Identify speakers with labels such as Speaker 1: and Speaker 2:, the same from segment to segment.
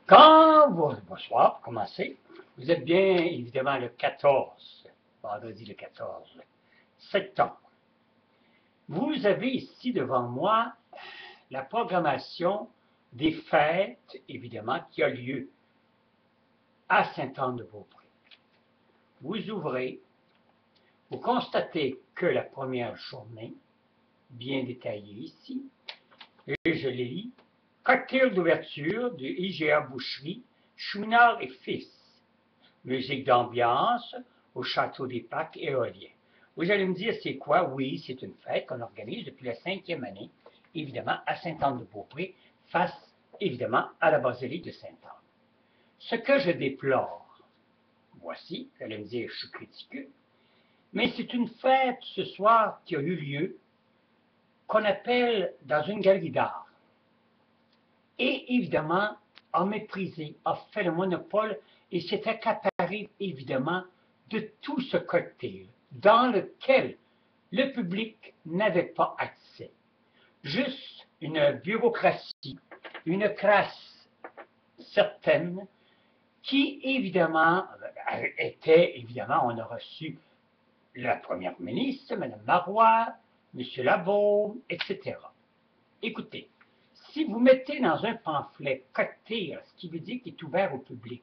Speaker 1: Bonsoir, pour commencer, vous êtes bien évidemment le 14, vendredi le 14 septembre. Vous avez ici devant moi la programmation des fêtes, évidemment, qui a lieu à Sainte-Anne-de-Beaupré. Vous ouvrez, vous constatez que la première journée, bien détaillée ici, et je les lis, cocktail d'ouverture de IGA Boucherie, Chouinard et Fils. Musique d'ambiance au Château des Pâques éolien. Vous allez me dire, c'est quoi? Oui, c'est une fête qu'on organise depuis la 5e année, évidemment, à Sainte-Anne-de-Beaupré, face, évidemment, à la basilique de Sainte-Anne. Ce que je déplore, voici, vous allez me dire, je suis critiqueux, mais c'est une fête ce soir qui a eu lieu, qu'on appelle dans une galerie d'art. Et évidemment, a méprisé, a fait le monopole et s'est accaparé évidemment de tout ce cocktail dans lequel le public n'avait pas accès. Juste une bureaucratie, une crasse certaine qui évidemment était, évidemment, on a reçu la première ministre, Mme Marois, M. Labaume, etc. Écoutez, si vous mettez dans un pamphlet cocktail, ce qui veut dire qu'il est ouvert au public,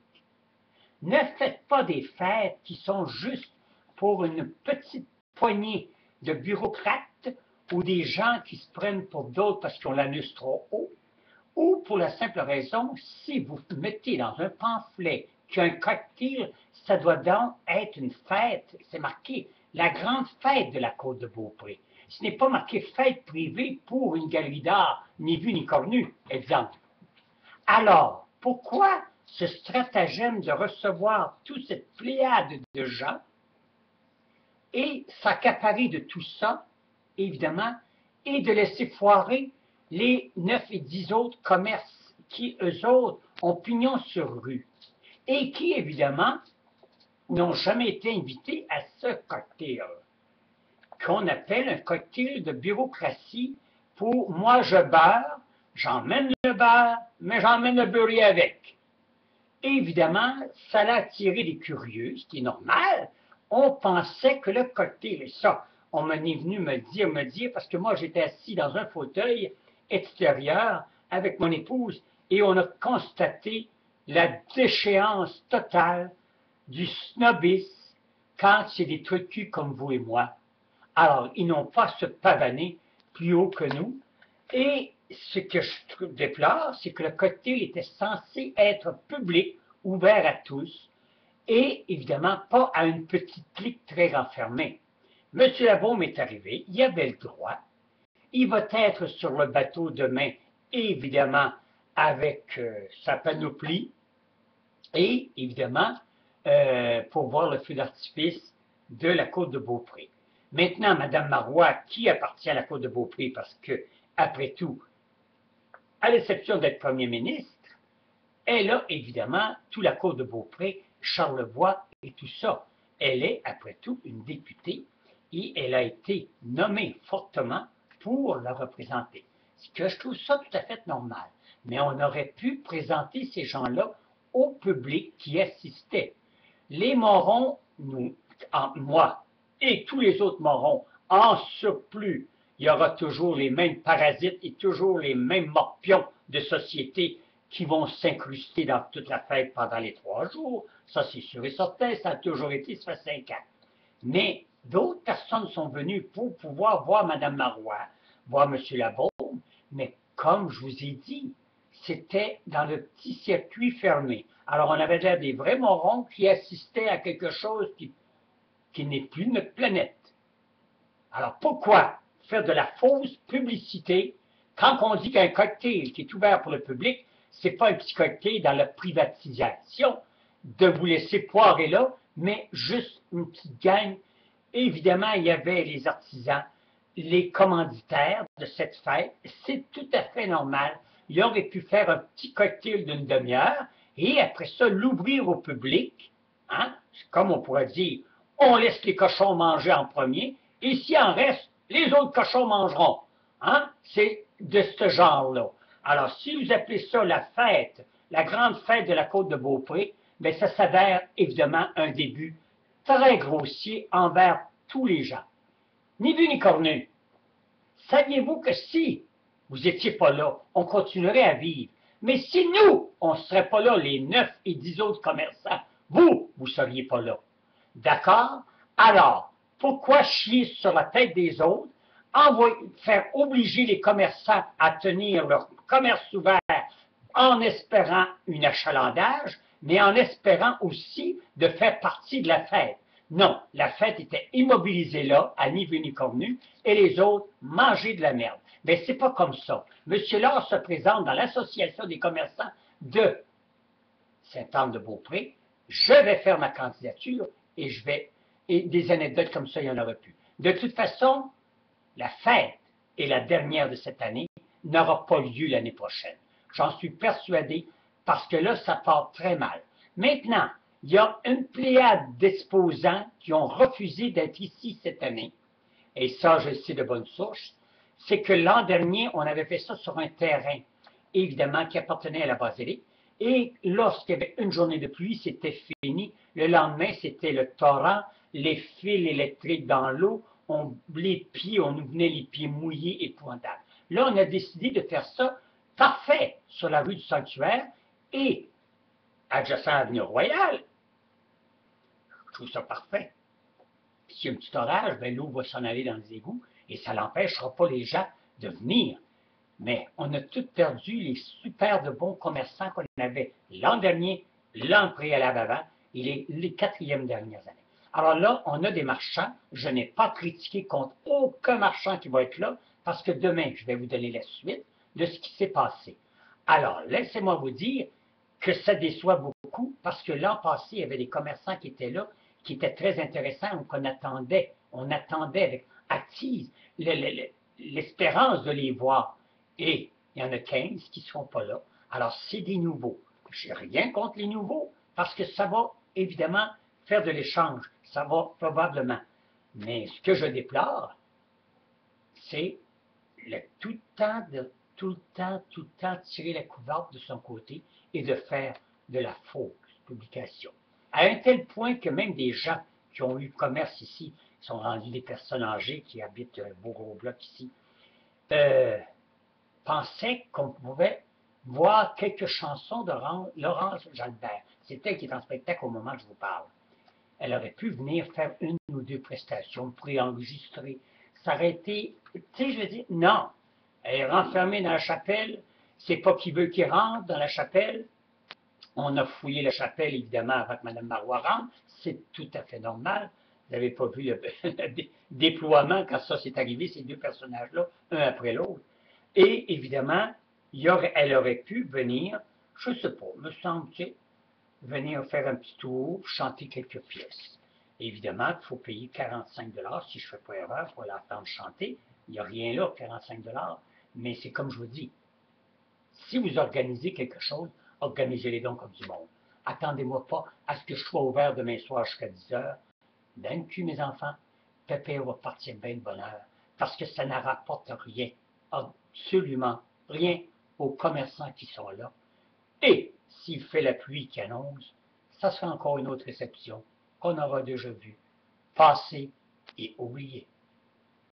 Speaker 1: ne faites pas des fêtes qui sont juste pour une petite poignée de bureaucrates ou des gens qui se prennent pour d'autres parce qu'ils ont l'anus trop haut, ou pour la simple raison, si vous mettez dans un pamphlet qu'un cocktail, ça doit donc être une fête, c'est marqué la grande fête de la Côte-de-Beaupré. Ce n'est pas marqué fête privée pour une galerie d'art, ni vu ni connu, exemple. Alors, pourquoi ce stratagème de recevoir toute cette pléiade de gens et s'accaparer de tout ça, évidemment, et de laisser foirer les 9 et 10 autres commerces qui, eux autres, ont pignon sur rue et qui, évidemment, n'ont jamais été invités à ce cocktail qu'on appelle un cocktail de bureaucratie pour moi je beurre, j'emmène le beurre, mais j'emmène le beurre avec. Évidemment, ça l'a attiré les curieux, ce qui est normal. On pensait que le cocktail, et ça, on m'en est venu me dire, parce que moi j'étais assis dans un fauteuil extérieur avec mon épouse et on a constaté la déchéance totale du snobisme quand c'est des trucs comme vous et moi. Alors, ils n'ont pas se pavaner plus haut que nous. Et ce que je déplore, c'est que le cocktail était censé être public, ouvert à tous, et évidemment pas à une petite clique très renfermée. M. Labaume est arrivé, il avait le droit. Il va être sur le bateau demain, évidemment, avec sa panoplie, et évidemment, pour voir le feu d'artifice de la Côte-de-Beaupré. Maintenant, Mme Marois, qui appartient à la Côte-de-Beaupré, parce que, après tout, à l'exception d'être Premier ministre, elle a évidemment tout la Côte-de-Beaupré, Charlevoix et tout ça. Elle est, après tout, une députée et elle a été nommée fortement pour la représenter. Ce que je trouve ça tout à fait normal. Mais on aurait pu présenter ces gens-là au public qui assistait. Les morons, moi et tous les autres morons, en surplus, il y aura toujours les mêmes parasites et toujours les mêmes morpions de société qui vont s'incruster dans toute la fête pendant les 3 jours. Ça, c'est sûr et certain, ça a toujours été, ça fait 5 ans. Mais d'autres personnes sont venues pour pouvoir voir Mme Marois, voir M. Labaume, mais comme je vous ai dit, c'était dans le petit circuit fermé. Alors, on avait là des vrais morons qui assistaient à quelque chose qui n'est plus notre planète. Alors, pourquoi faire de la fausse publicité quand on dit qu'un cocktail qui est ouvert pour le public, c'est pas un petit cocktail dans la privatisation de vous laisser poirer là, mais juste une petite gang. Évidemment, il y avait les artisans, les commanditaires de cette fête. C'est tout à fait normal. Il aurait pu faire un petit cocktail d'une demi-heure et après ça, l'ouvrir au public. Hein? Comme on pourrait dire, on laisse les cochons manger en premier et s'il en reste, les autres cochons mangeront. Hein? C'est de ce genre-là. Alors, si vous appelez ça la fête la grande fête de la Côte de Beaupré, mais ça s'avère évidemment un début très grossier envers tous les gens. Ni vu ni cornu. Saviez-vous que si vous n'étiez pas là, on continuerait à vivre. Mais si nous, on ne serait pas là, les 9 et 10 autres commerçants, vous ne seriez pas là. D'accord? Alors, pourquoi chier sur la tête des autres, faire obliger les commerçants à tenir leur commerce ouvert en espérant un achalandage, mais en espérant aussi de faire partie de la fête? Non, la fête était immobilisée là, à ni vu ni convenu, et les autres mangeaient de la merde. Mais c'est pas comme ça. M. Laure se présente dans l'Association des commerçants de Sainte-Anne-de-Beaupré. Je vais faire ma candidature et des anecdotes comme ça, il y en aurait plus. De toute façon, la fête est la dernière de cette année, n'aura pas lieu l'année prochaine. J'en suis persuadé parce que là, ça part très mal. Maintenant, il y a une pléiade d'exposants qui ont refusé d'être ici cette année. Et ça, je le sais de bonne source. C'est que l'an dernier, on avait fait ça sur un terrain, évidemment, qui appartenait à la basilique. Et lorsqu'il y avait une journée de pluie, c'était fini. Le lendemain, c'était le torrent, les fils électriques dans l'eau, on nous venait les pieds mouillés, épouvantables. Là, on a décidé de faire ça parfait sur la rue du Sanctuaire et adjacent à l'avenue Royale. Je trouve ça parfait. S'il y a un petit orage, ben, l'eau va s'en aller dans les égouts et ça n'empêchera pas les gens de venir. Mais on a tout perdu les super de bons commerçants qu'on avait l'an dernier, l'an préalable avant et les 4e dernières années. Alors là, on a des marchands. Je n'ai pas critiqué contre aucun marchand qui va être là parce que demain, je vais vous donner la suite de ce qui s'est passé. Alors, laissez-moi vous dire que ça déçoit beaucoup parce que l'an passé, il y avait des commerçants qui étaient là, qui étaient très intéressants, qu'on attendait. On attendait avec attise l'espérance de les voir. Et il y en a 15 qui ne seront pas là. Alors, c'est des nouveaux. Je n'ai rien contre les nouveaux, parce que ça va évidemment faire de l'échange. Ça va probablement. Mais ce que je déplore, c'est tout le temps tirer la couverte de son côté et de faire de la fausse publication. À un tel point que même des gens qui ont eu commerce ici, sont rendus des personnes âgées qui habitent un beau gros bloc ici, pensaient qu'on pouvait voir quelques chansons de Laurence Jalbert. C'est elle qui est en spectacle au moment où je vous parle. Elle aurait pu venir faire une ou deux prestations, préenregistrer, s'arrêter. Tu sais, je veux dire, non. Elle est renfermée dans la chapelle. C'est pas qui veut qu'il rentre dans la chapelle. On a fouillé la chapelle, évidemment, avec Mme Marois rentre. C'est tout à fait normal. Vous n'avez pas vu le déploiement quand ça s'est arrivé, ces deux personnages-là, un après l'autre. Et évidemment, elle aurait pu venir, je ne sais pas, me semble-t-il, venir faire un petit tour, chanter quelques pièces. Évidemment, il faut payer 45 si je ne fais pas erreur, pour l'entendre chanter. Il n'y a rien là, 45 mais c'est comme je vous dis, si vous organisez quelque chose, organisez-les donc comme du monde. Attendez-moi pas à ce que je sois ouvert demain soir jusqu'à 10 heures. D'un cul, mes enfants, Pépé va partir bien de bonne heure, parce que ça ne rapporte rien, absolument rien aux commerçants qui sont là. Et s'il fait la pluie qui annonce, ça sera encore une autre réception qu'on aura déjà vue, passée et oubliée.